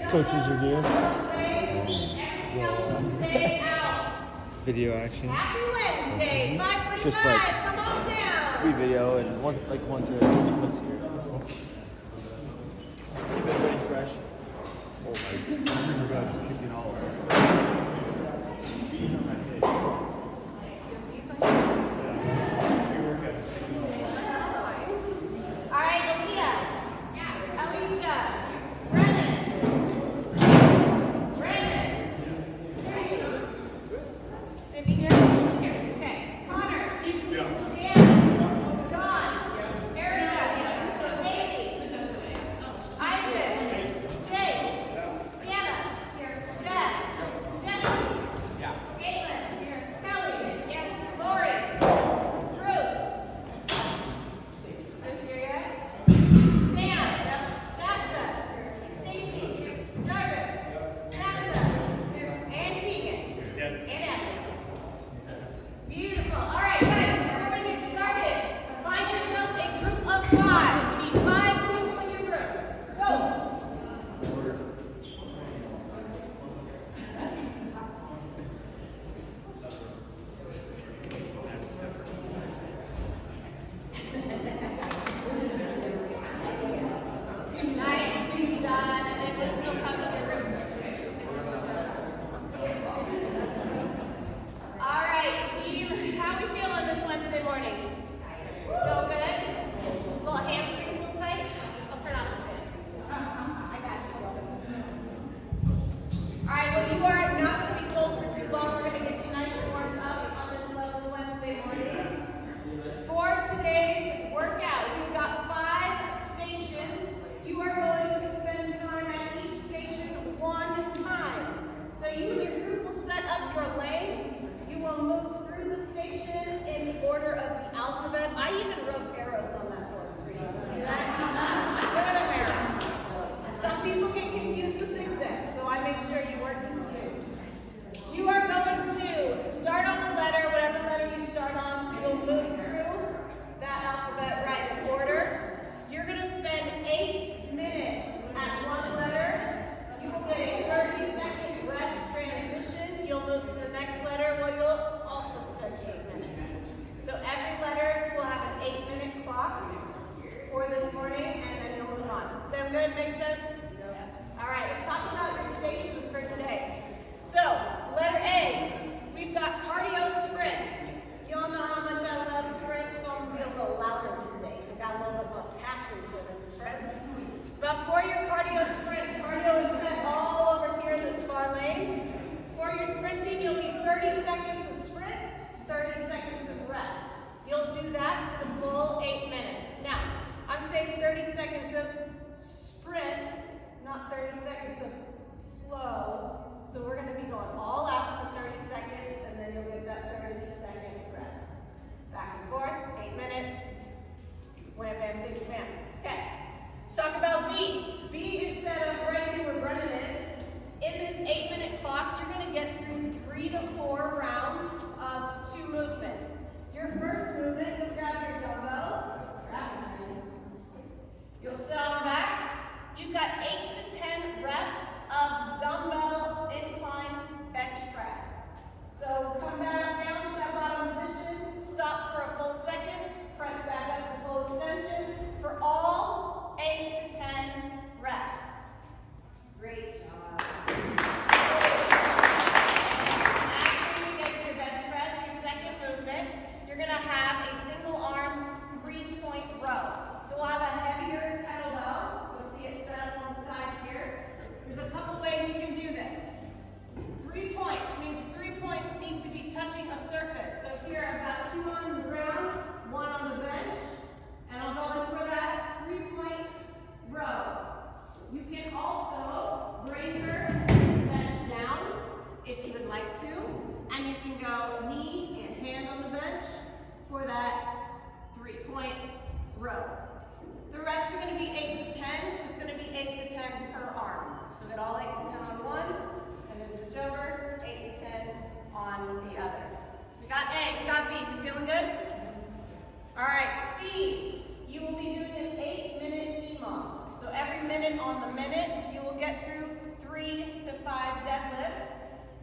Coach's review. Video action. Happy Wednesday, 5:45. Just like Come on down. free video and once a once here. Keep it really fresh. Oh my, I forgot to chicken all bees on that cake. All right, Leah. Alicia. Brennan. Cindy here? She's here. Okay. Connor. Dan. Dawn. Erica. Haley. Isaac. Jake. Deanna. Jeff. Jenny. Caitlin. Kelly. Yes. Lori. Ruth. Ruth here yet? Sam. Shasta. Stacy. Jarvis. Shasta. And Tegan. And Emily. Beautiful. All right, guys, before we get started, find yourself a group of 5. You need 5 people in your group. Go. Nicely done. And then we'll still come to your group. All right, team. How we feeling this Wednesday morning? So good? Little hamstrings a little tight? I'll turn on the fan. I got you. All right, well, you are not going to be cold for too long. We're going to get you nice and warmed up on this lovely Wednesday morning. For today's workout, we've got 5 stations. You are going to spend time at each station 1 time. So you and your group will set up your lane. You will move through the station in the order of the alphabet. I even wrote arrows on that board for you. See that? Look at them arrows. Some people get confused with zigzags, so I make sure you weren't confused. You are going to start on the letter, whatever letter you start on, you'll move through that alphabet right in order. You're going to spend 8 minutes at one letter. You will get a 30-second rest transition. You'll move to the next letter where you'll also spend 8 minutes. So every letter will have an 8-minute clock for this morning, and then you'll move on. Sound good? Make sense? All right, let's talk about your stations for today.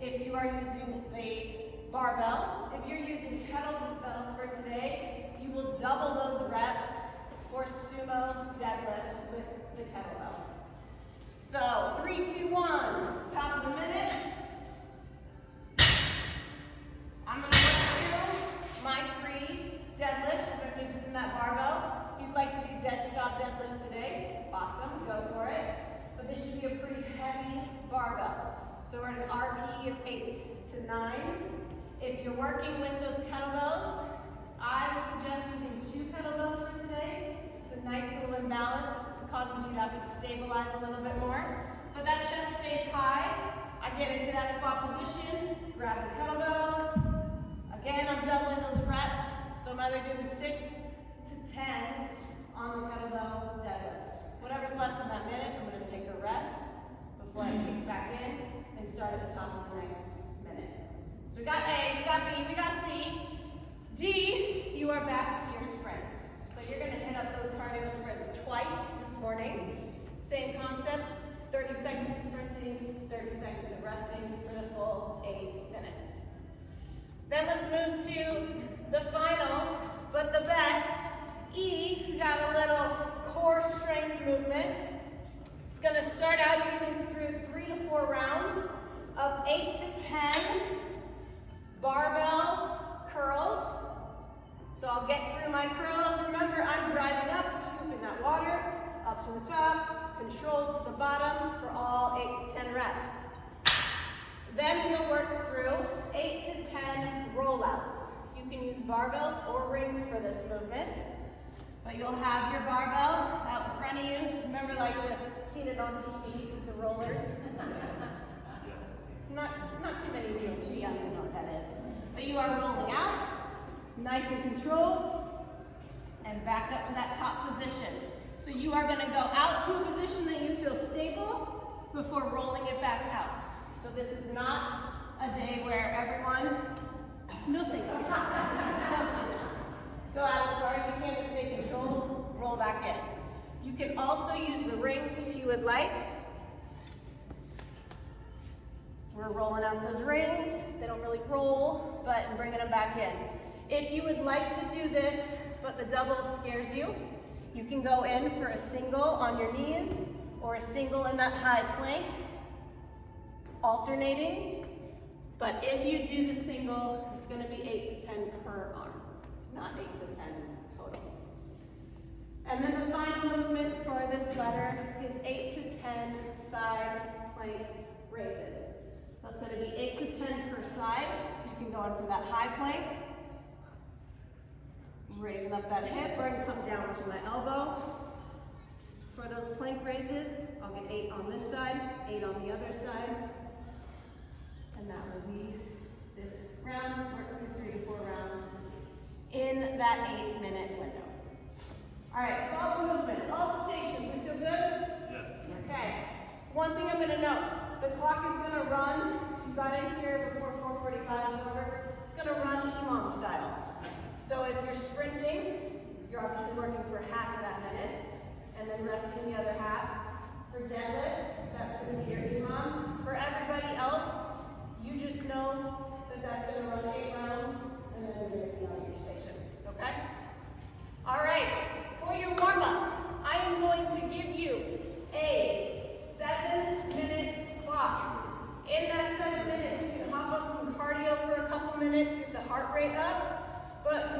if you are using the barbell. If you're using kettlebells for today, you will double those reps for sumo deadlift with the kettlebells. So 3, 2, 1, top of the minute. I'm going to work through my 3 deadlifts. If I'm using that barbell, if you'd like to do dead stop deadlifts today, awesome, go for it. But this should be a pretty heavy barbell. So we're at an RP of 8 to 9. If you're working with those kettlebells, I would suggest using 2 kettlebells for today. It's a nice little imbalance. It causes you to have to stabilize a little bit more. But that chest stays high. I get into that squat position, grab the kettlebells. Again, I'm doubling those reps. So I'm either doing 6 to 10 on the kettlebell deadlifts. Whatever's left in that minute, I'm going to take a rest before I kick back in and start at the top of the next minute. So we got A, we got B, we got C. D, you are back to your sprints. So you're going to hit up those cardio sprints twice this morning. Same concept, 30 seconds of sprinting, 30 seconds of resting for the full 8 minutes. Then let's move to the final, but the best, E. We got a little core strength movement. It's going to start out, you're going to do 3 to 4 rounds of 8 to 10 barbell curls. So I'll get through my curls. Remember, I'm driving up, scooping that water, up to the top, control to the bottom for all 8 to 10 reps. Then we'll work through 8 to 10 rollouts. You can use barbells or rings for this movement, but you'll have your barbell out in front of you. Remember, like you've seen it on TV with the rollers? Yes. Not too many of you are too young to know what that is. But you are rolling out, nice and controlled, and back up to that top position. So you are going to go out to a position that you feel stable before rolling it back out. So this is not a day where everyone, no thank you. Go out as far as you can to stay controlled, roll back in. You can also use the rings if you would like. We're rolling out those rings. They don't really roll, but I'm bringing them back in. If you would like to do this, but the double scares you, you can go in for a single on your knees or a single in that high plank, alternating. But if you do the single, it's going to be 8 to 10 per arm, not 8 to 10 total. And then the final movement for this letter is 8 to 10 side plank raises. So it's going to be 8 to 10 per side. You can go in for that high plank, raising up that hip, or I can come down to my elbow. For those plank raises, I'll get 8 on this side, 8 on the other side. And that will be this round, work through 3 to 4 rounds in that 8-minute window. All right, it's all the movements, all the stations. We feel good? Yes. Okay. One thing I'm going to note, the clock is going to run. If you got in here before 4:45 is over, it's going to run EMOM style. So if you're sprinting, you're obviously working for half of that minute, and then resting the other half. For deadlifts, that's going to be your EMOM. For everybody else, you just know that that's going to run 8 rounds, and then you're going to be on your station. Okay? All right. For your warm-up, I am going to give you a 7-minute clock. In that 7 minutes, you can hop on some cardio for a couple minutes, get the heart rate up. But